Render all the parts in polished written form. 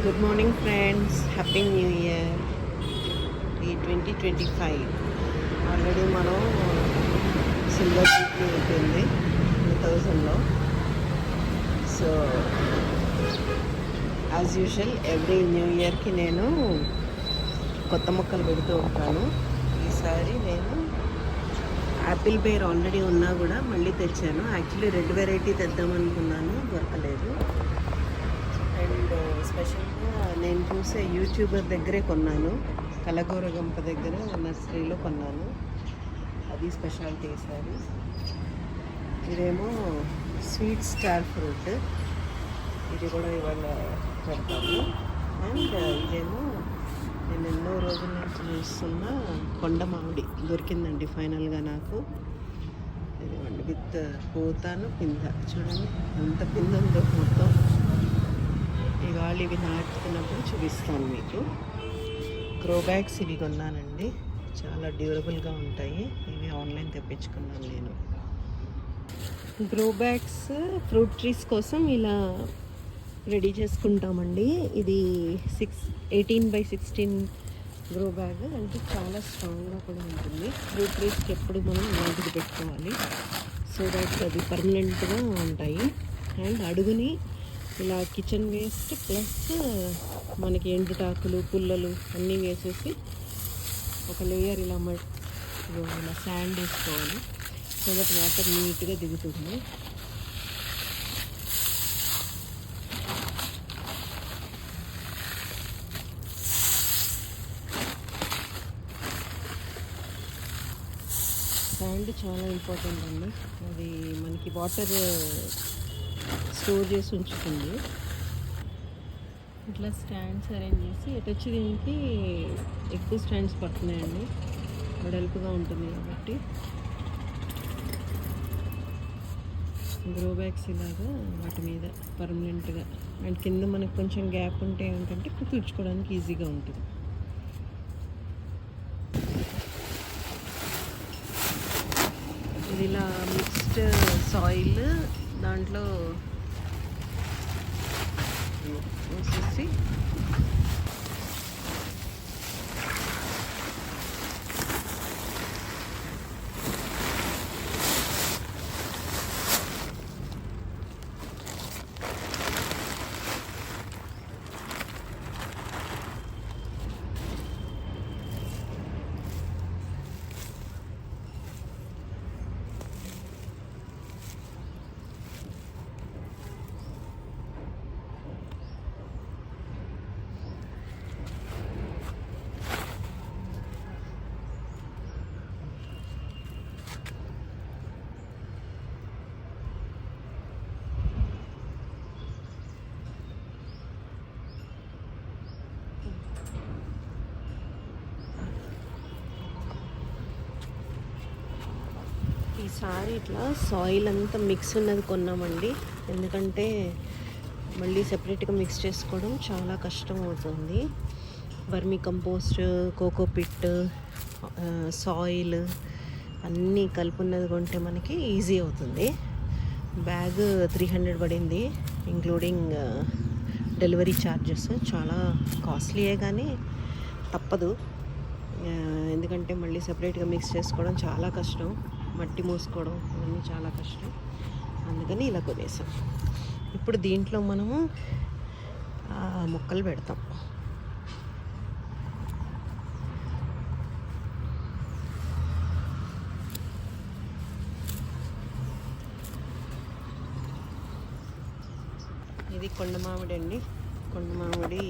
Good morning friends, happy new year. ఈ 2025 already మనం silver jubilee అయిపోయింది 2000లో. So as usual every new ఇయర్కి నేను కొత్త మొక్కలు పెడుతూ ఉంటాను. ఈసారి నేను యాపిల్ బేర్ ఆల్రెడీ ఉన్నా కూడా మళ్ళీ తెచ్చాను. యాక్చువల్లీ రెడ్ వెరైటీ తెద్దామనుకున్నాను, దొరకలేదు. అండ్ స్పెషల్గా నేను చూసే యూట్యూబర్ దగ్గరే కొన్నాను, కలగూరగంప దగ్గర నర్సరీలో కొన్నాను. అది స్పెషాలిటీ ఈసారి. ఇదేమో స్వీట్ స్టార్ ఫ్రూట్, ఇది కూడా ఇవాళ పెడతాము. అండ్ ఇదేమో నేను ఎన్నో రోజుల నుంచి చూస్తున్న కొండ మామిడి దొరికిందండి ఫైనల్గా నాకు. ఇదివ్వండి విత్ పూతాను పింద, చూడండి ఎంత పింద ఉందో మొత్తం. ఇవాళ ఇవి నాటుతున్నప్పుడు చూపిస్తాను మీకు. గ్రో బ్యాగ్స్ ఇవి కొన్నానండి, చాలా డ్యూరబుల్గా ఉంటాయి. ఇవి ఆన్లైన్ తెప్పించుకున్నాను నేను. గ్రో బ్యాగ్స్ ఫ్రూట్ ట్రీస్ కోసం ఇలా రెడీ చేసుకుంటామండి. ఇది 18x16 గ్రో బ్యాగ్, అంటే చాలా స్ట్రాంగ్గా కూడా ఉంటుంది. ఫ్రూట్ ట్రీస్కి ఎప్పుడు మనం ఇలాంటిది పెట్టుకోవాలి, సో దట్ అది పర్మనెంట్గా ఉంటాయి. అండ్ అడుగుని ఇలా కిచెన్ వేస్ట్ ప్లస్ మనకి ఎండుటాకులు పుల్లలు అన్నీ వేసేసి ఒక లేయర్ ఇలా ఇలా శాండ్ వేసుకోవాలి, సో దట్ వాటర్ నీట్గా దిగుతుంది. శాండ్ చాలా ఇంపార్టెంట్ అండి, అది మనకి వాటర్ స్టోర్ చేసి ఉంచుతుంది. ఇట్లా స్టాండ్స్ అరేంజ్ చేసి వచ్చి దీనికి ఎక్కువ స్టాండ్స్ పడుతున్నాయండి, వెడల్పుగా ఉంటుంది కాబట్టి. గ్రో బ్యాగ్స్ ఇలాగా వాటి మీద పర్మనెంట్గా, అండ్ కింద మనకు కొంచెం గ్యాప్ ఉంటే ఏంటంటే తుడుచుకోవడానికి ఈజీగా ఉంటుంది. ఇది ఇలా మిక్స్డ్ సాయిల్ దాంట్లో వేసేసి ఈసారి ఇట్లా సాయిల్ అంతా మిక్స్ ఉన్నది కొన్నామండి, ఎందుకంటే మళ్ళీ సెపరేట్గా మిక్స్ చేసుకోవడం చాలా కష్టం అవుతుంది. వర్మీ కంపోస్ట్, కోకోపిట్, సాయిల్ అన్నీ కలుపున్నది కొంటే మనకి ఈజీ అవుతుంది. బ్యాగ్ 300 పడింది, ఇంక్లూడింగ్ డెలివరీ ఛార్జెస్. చాలా కాస్ట్లీయే కానీ తప్పదు, ఎందుకంటే మళ్ళీ సెపరేట్గా మిక్స్ చేసుకోవడం చాలా కష్టం, మట్టి మూసుకోవడం ఇవన్నీ చాలా కష్టం. అందుకని ఇలా కొనేసాం. ఇప్పుడు దీంట్లో మనము మొక్కలు పెడతాం. ఇది కొండ మామిడి అండి, కొండ మామిడి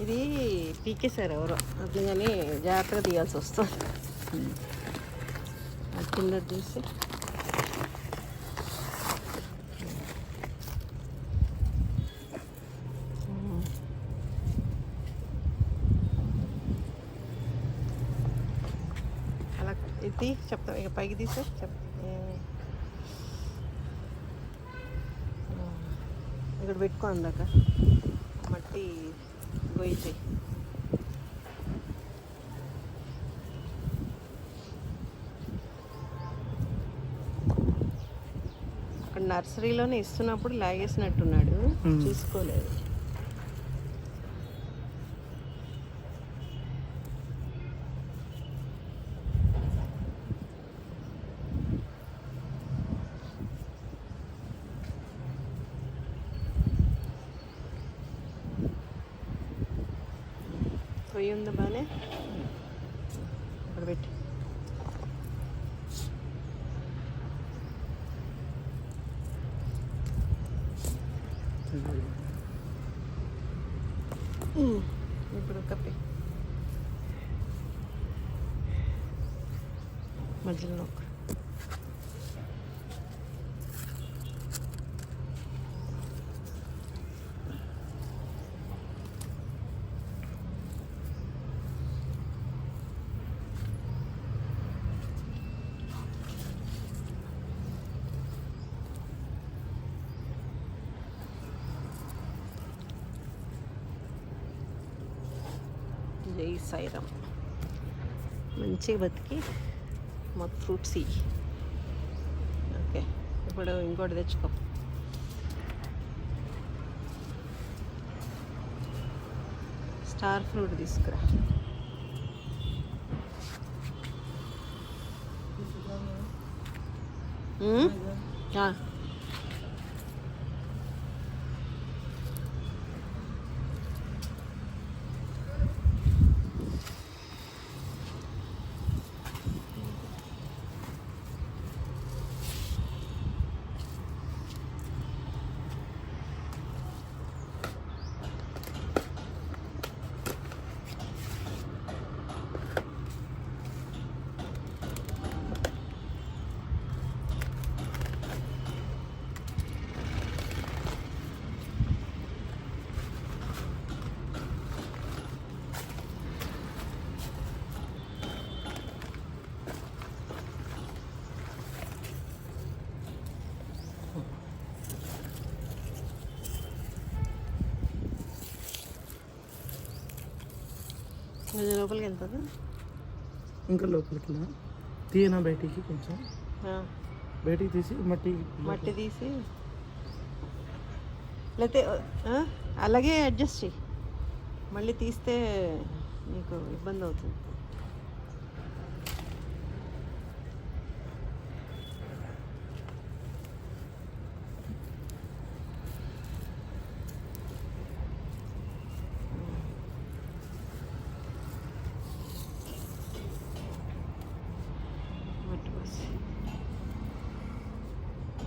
ఇది పీకేశారు ఎవరో, అందుకని జాగ్రత్తగా తీయాల్సి వస్తుంది. అది కింద చూసి అలా ఇది చెప్తాం, ఇక పైకి తీసే ఇక్కడ పెట్టుకో అందాక. మట్టి గొయ్యి చెయ్యి. అక్కడ నర్సరీలోనే ఇస్తున్నప్పుడు లాగేసినట్టున్నాడు, చూసుకోలేదు. పొయ్యి ఉంది బానే, అక్కడ పెట్టి. ఇప్పుడు కప్పి మధ్యలో జై సాయిరామ్. మంచిగా బతికి మాకు ఫ్రూట్స్ ఇయ్యి. ఓకే, ఇప్పుడు ఇంకోటి తెచ్చుకో. స్టార్ ఫ్రూట్ తీసుకురా. కొంచెం లోపలికి వెళ్తుందా? ఇంకా లోపలికి తీయనా బయటికి, కొంచెం బయటికి తీసి మట్టి తీసి, లేకపోతే అలాగే అడ్జస్ట్ చెయ్యి. మళ్ళీ తీస్తే నీకు ఇబ్బంది అవుతుంది.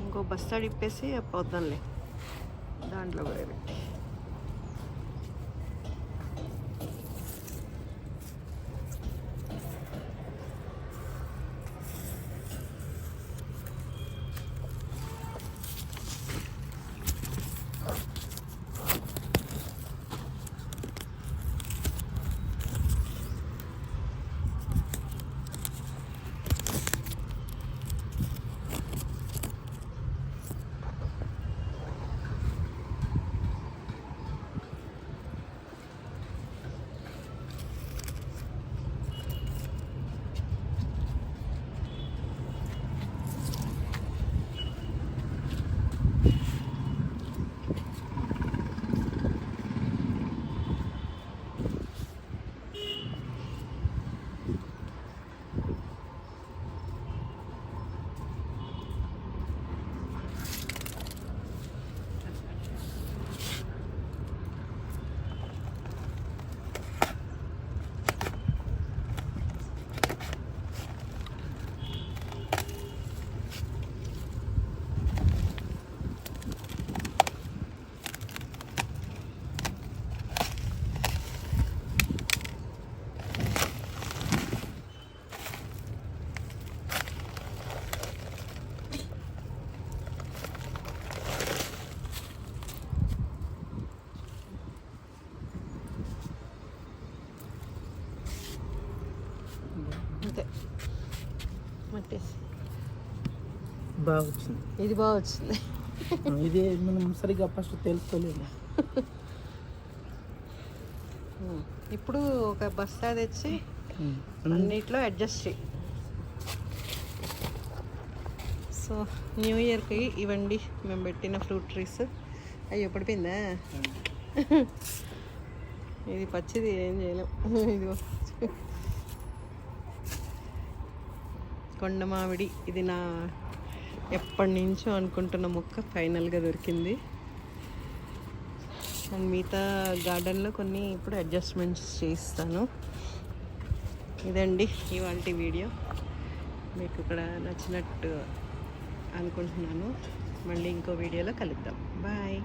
ఇంకో బస్తాడు ఇప్పేసి పోద్దాంలే, దాంట్లో కూడా పెట్టి. అంతే, మట్టేసి బాగా వచ్చింది. ఇది బాగా వచ్చింది. ఇదే మనం సరిగ్గా ఫస్ట్ తెలుసుకోలేదు. ఇప్పుడు ఒక బస్తా తెచ్చి అన్నిట్లో అడ్జస్ట్ చేయి. సో న్యూ ఇయర్కి ఇవ్వండి మేము పెట్టిన ఫ్రూట్ ట్రీస్. అయ్యో పడిపోయిందా? ఇది పచ్చిది, ఏం చేయలేం. ఇదిగో కొండ మామిడి, ఇది నా ఎప్పటి నుంచో అనుకుంటున్న మొక్క ఫైనల్గా దొరికింది. అండ్ మిగతా గార్డెన్లో కొన్ని ఇప్పుడు అడ్జస్ట్మెంట్స్ చేస్తాను. ఇదండి ఇవాల్టి వీడియో. మీకు ఇక్కడ నచ్చినట్టు అనుకుంటున్నాను. మళ్ళీ ఇంకో వీడియోలో కలుద్దాం. బాయ్.